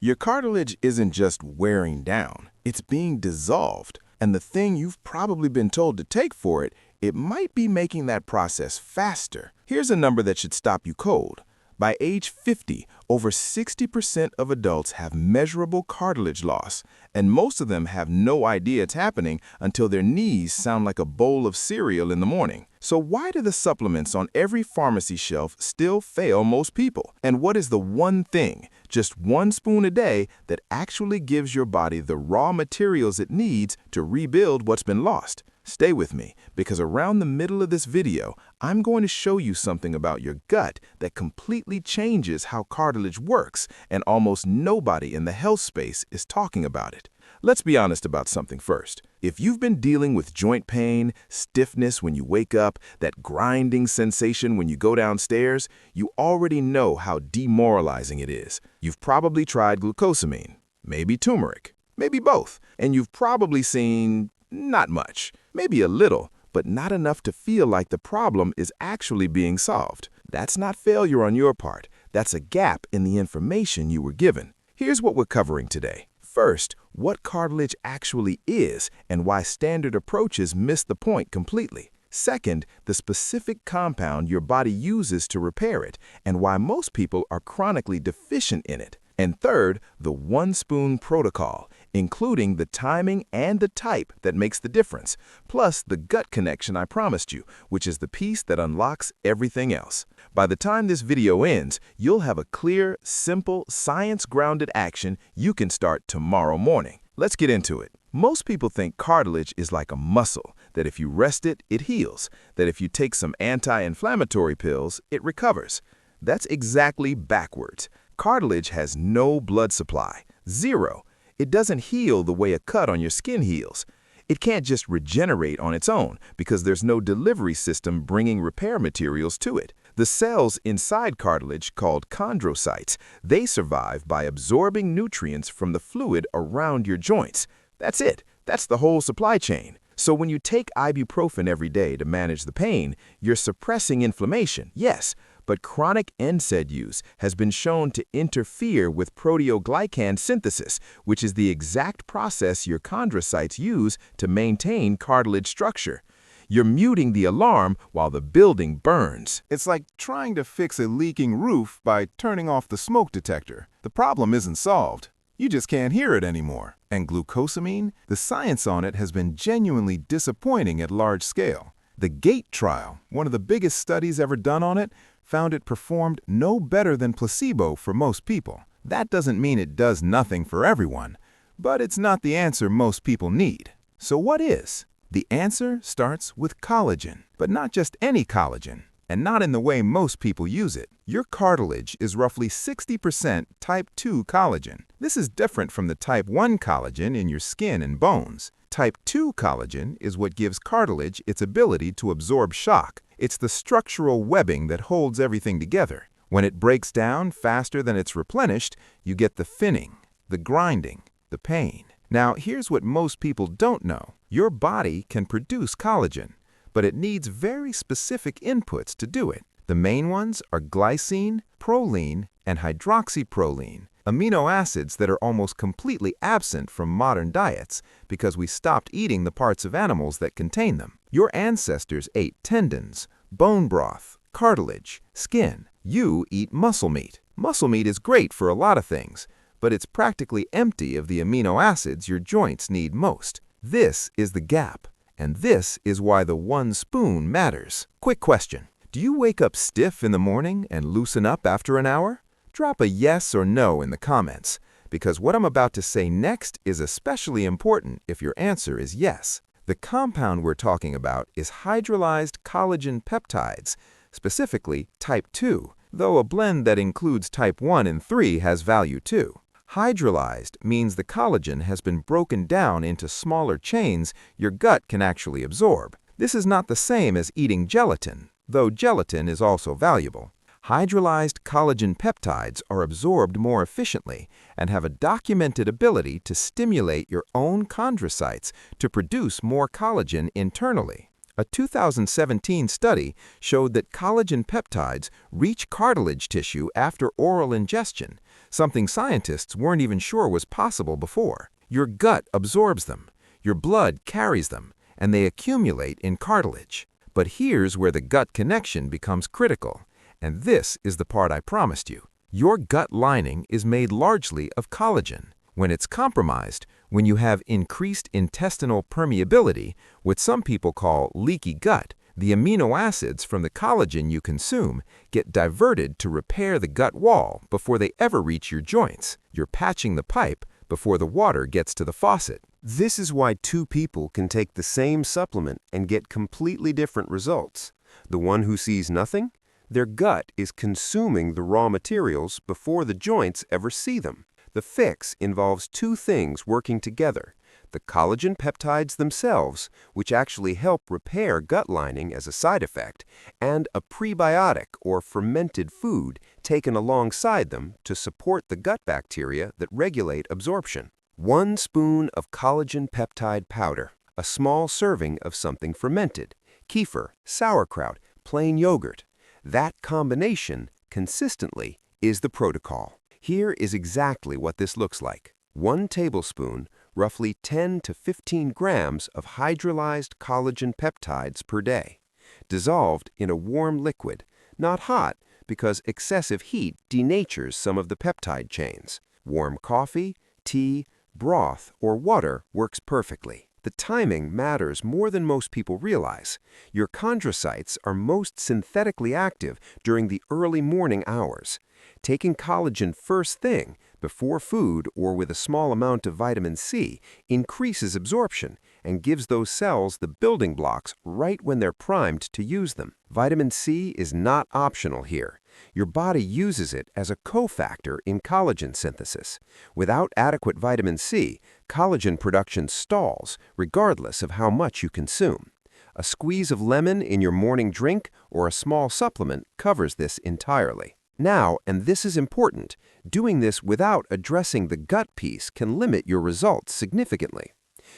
Your cartilage isn't just wearing down, it's being dissolved. And the thing you've probably been told to take for it, it might be making that process faster. Here's a number that should stop you cold. By age 50, over 60% of adults have measurable cartilage loss, and most of them have no idea it's happening until their knees sound like a bowl of cereal in the morning. So why do the supplements on every pharmacy shelf still fail most people? And what is the one thing, just 1 spoon a day, that actually gives your body the raw materials it needs to rebuild what's been lost? Stay with me, because around the middle of this video, I'm going to show you something about your gut that completely changes how cartilage works, and almost nobody in the health space is talking about it. Let's be honest about something first. If you've been dealing with joint pain, stiffness when you wake up, that grinding sensation when you go downstairs, you already know how demoralizing it is. You've probably tried glucosamine, maybe turmeric, maybe both, and you've probably seen not much. Maybe a little, but not enough to feel like the problem is actually being solved. That's not failure on your part. That's a gap in the information you were given. Here's what we're covering today. First, what cartilage actually is and why standard approaches miss the point completely. Second, the specific compound your body uses to repair it and why most people are chronically deficient in it. And third, the 1-spoon protocol, including the timing and the type that makes the difference, plus the gut connection I promised you, which is the piece that unlocks everything else. By the time this video ends, you'll have a clear, simple, science-grounded action you can start tomorrow morning. Let's get into it. Most people think cartilage is like a muscle, that if you rest it, it heals, that if you take some anti-inflammatory pills, it recovers. That's exactly backwards. Cartilage has no blood supply, zero. It doesn't heal the way a cut on your skin heals. It can't just regenerate on its own because there's no delivery system bringing repair materials to it. The cells inside cartilage, called chondrocytes, they survive by absorbing nutrients from the fluid around your joints. That's it. That's the whole supply chain. So when you take ibuprofen every day to manage the pain, you're suppressing inflammation, yes, but chronic NSAID use has been shown to interfere with proteoglycan synthesis, which is the exact process your chondrocytes use to maintain cartilage structure. You're muting the alarm while the building burns. It's like trying to fix a leaking roof by turning off the smoke detector. The problem isn't solved. You just can't hear it anymore. And glucosamine, the science on it has been genuinely disappointing at large scale. The GATE trial, one of the biggest studies ever done on it, found it performed no better than placebo for most people. That doesn't mean it does nothing for everyone, but it's not the answer most people need. So what is? The answer starts with collagen, but not just any collagen, and not in the way most people use it. Your cartilage is roughly 60% type 2 collagen. This is different from the type 1 collagen in your skin and bones. Type 2 collagen is what gives cartilage its ability to absorb shock. It's the structural webbing that holds everything together. When it breaks down faster than it's replenished, you get the thinning, the grinding, the pain. Now, here's what most people don't know. Your body can produce collagen, but it needs very specific inputs to do it. The main ones are glycine, proline, and hydroxyproline, amino acids that are almost completely absent from modern diets because we stopped eating the parts of animals that contain them. Your ancestors ate tendons, bone broth, cartilage, skin. You eat muscle meat. Muscle meat is great for a lot of things, but it's practically empty of the amino acids your joints need most. This is the gap, and this is why the 1 spoon matters. Quick question. Do you wake up stiff in the morning and loosen up after an hour? Drop a yes or no in the comments, because what I'm about to say next is especially important if your answer is yes. The compound we're talking about is hydrolyzed collagen peptides, specifically type 2, though a blend that includes type 1 and 3 has value too. Hydrolyzed means the collagen has been broken down into smaller chains your gut can actually absorb. This is not the same as eating gelatin, though gelatin is also valuable. Hydrolyzed collagen peptides are absorbed more efficiently and have a documented ability to stimulate your own chondrocytes to produce more collagen internally. A 2017 study showed that collagen peptides reach cartilage tissue after oral ingestion, something scientists weren't even sure was possible before. Your gut absorbs them, your blood carries them, and they accumulate in cartilage. But here's where the gut connection becomes critical, and this is the part I promised you. Your gut lining is made largely of collagen. When it's compromised, when you have increased intestinal permeability, what some people call leaky gut, the amino acids from the collagen you consume get diverted to repair the gut wall before they ever reach your joints. You're patching the pipe before the water gets to the faucet. This is why two people can take the same supplement and get completely different results. The one who sees nothing, their gut is consuming the raw materials before the joints ever see them. The fix involves two things working together: the collagen peptides themselves, which actually help repair gut lining as a side effect, and a prebiotic or fermented food taken alongside them to support the gut bacteria that regulate absorption. 1 spoon of collagen peptide powder, a small serving of something fermented, kefir, sauerkraut, plain yogurt. That combination, consistently, is the protocol. Here is exactly what this looks like. 1 tablespoon, roughly 10 to 15 grams of hydrolyzed collagen peptides per day, dissolved in a warm liquid, not hot because excessive heat denatures some of the peptide chains. Warm coffee, tea, broth, or water works perfectly. The timing matters more than most people realize. Your chondrocytes are most synthetically active during the early morning hours. Taking collagen first thing, before food or with a small amount of vitamin C, increases absorption and gives those cells the building blocks right when they're primed to use them. Vitamin C is not optional here. Your body uses it as a cofactor in collagen synthesis. Without adequate vitamin C, collagen production stalls, regardless of how much you consume. A squeeze of lemon in your morning drink or a small supplement covers this entirely. Now, and this is important, doing this without addressing the gut piece can limit your results significantly.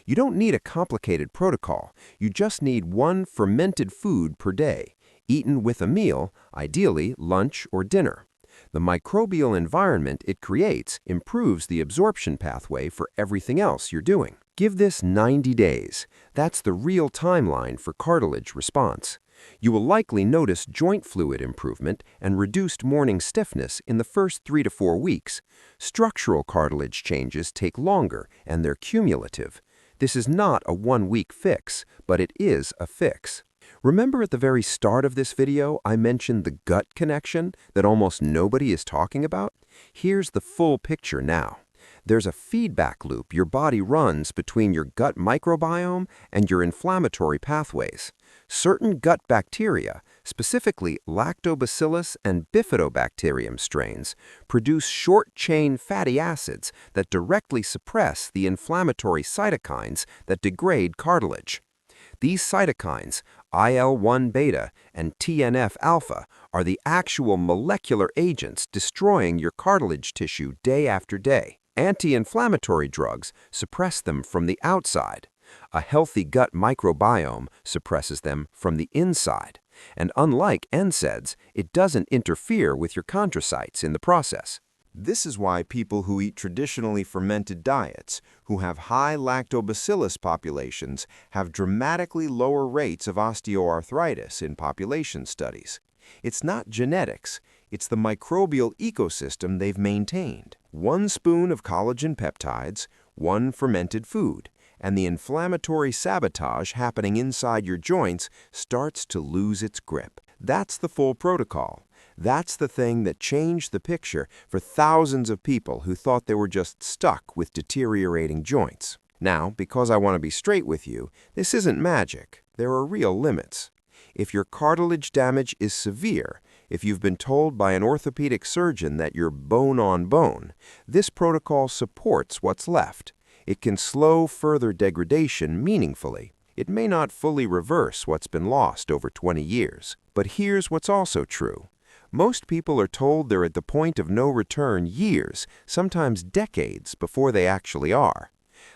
You don't need a complicated protocol. You just need 1 fermented food per day, eaten with a meal, ideally lunch or dinner. The microbial environment it creates improves the absorption pathway for everything else you're doing. Give this 90 days. That's the real timeline for cartilage response. You will likely notice joint fluid improvement and reduced morning stiffness in the first 3 to 4 weeks. Structural cartilage changes take longer and they're cumulative. This is not a 1-week fix, but it is a fix. Remember at the very start of this video, I mentioned the gut connection that almost nobody is talking about? Here's the full picture now. There's a feedback loop your body runs between your gut microbiome and your inflammatory pathways. Certain gut bacteria, specifically lactobacillus and bifidobacterium strains, produce short-chain fatty acids that directly suppress the inflammatory cytokines that degrade cartilage. These cytokines, IL-1 beta and TNF-alpha, are the actual molecular agents destroying your cartilage tissue day after day. Anti-inflammatory drugs suppress them from the outside. A healthy gut microbiome suppresses them from the inside. And unlike NSAIDs, it doesn't interfere with your chondrocytes in the process. This is why people who eat traditionally fermented diets, who have high lactobacillus populations, have dramatically lower rates of osteoarthritis in population studies. It's not genetics, it's the microbial ecosystem they've maintained. 1 spoon of collagen peptides, 1 fermented food, and the inflammatory sabotage happening inside your joints starts to lose its grip. That's the full protocol. That's the thing that changed the picture for thousands of people who thought they were just stuck with deteriorating joints. Now, because I want to be straight with you, this isn't magic. There are real limits. If your cartilage damage is severe, if you've been told by an orthopedic surgeon that you're bone on bone, this protocol supports what's left. It can slow further degradation meaningfully. It may not fully reverse what's been lost over 20 years. But here's what's also true. Most people are told they're at the point of no return years, sometimes decades, before they actually are.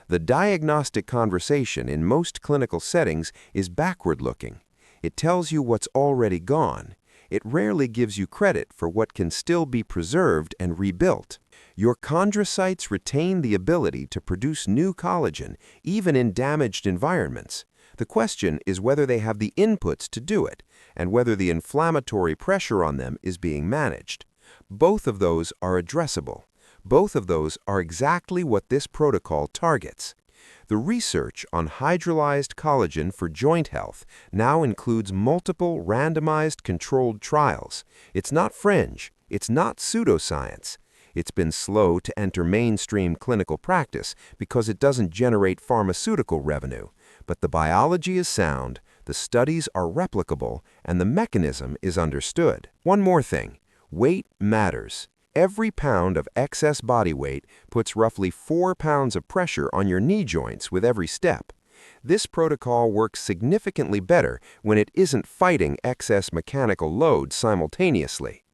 The diagnostic conversation in most clinical settings is backward-looking. It tells you what's already gone. It rarely gives you credit for what can still be preserved and rebuilt. Your chondrocytes retain the ability to produce new collagen, even in damaged environments. The question is whether they have the inputs to do it, and whether the inflammatory pressure on them is being managed. Both of those are addressable. Both of those are exactly what this protocol targets. The research on hydrolyzed collagen for joint health now includes multiple randomized controlled trials. It's not fringe. It's not pseudoscience. It's been slow to enter mainstream clinical practice because it doesn't generate pharmaceutical revenue. But the biology is sound, the studies are replicable, and the mechanism is understood. One more thing. Weight matters. Every pound of excess body weight puts roughly 4 pounds of pressure on your knee joints with every step. This protocol works significantly better when it isn't fighting excess mechanical load simultaneously.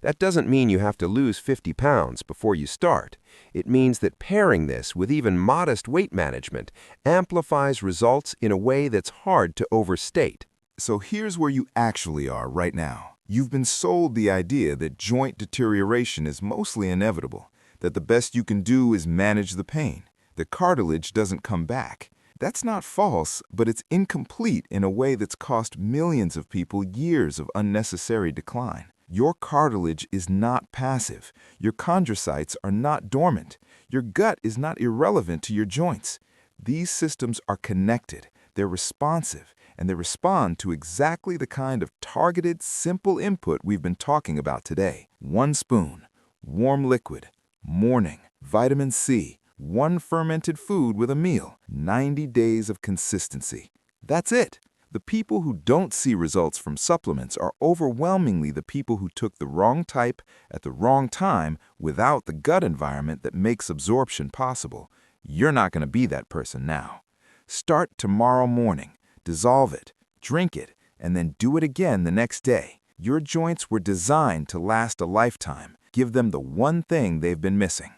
That doesn't mean you have to lose 50 pounds before you start. It means that pairing this with even modest weight management amplifies results in a way that's hard to overstate. So here's where you actually are right now. You've been sold the idea that joint deterioration is mostly inevitable, that the best you can do is manage the pain. The cartilage doesn't come back. That's not false, but it's incomplete in a way that's cost millions of people years of unnecessary decline. Your cartilage is not passive. Your chondrocytes are not dormant. Your gut is not irrelevant to your joints. These systems are connected. They're responsive, and they respond to exactly the kind of targeted, simple input we've been talking about today. 1 spoon, warm liquid, morning, vitamin C, 1 fermented food with a meal, 90 days of consistency. That's it. The people who don't see results from supplements are overwhelmingly the people who took the wrong type at the wrong time without the gut environment that makes absorption possible. You're not going to be that person now. Start tomorrow morning, dissolve it, drink it, and then do it again the next day. Your joints were designed to last a lifetime. Give them the one thing they've been missing.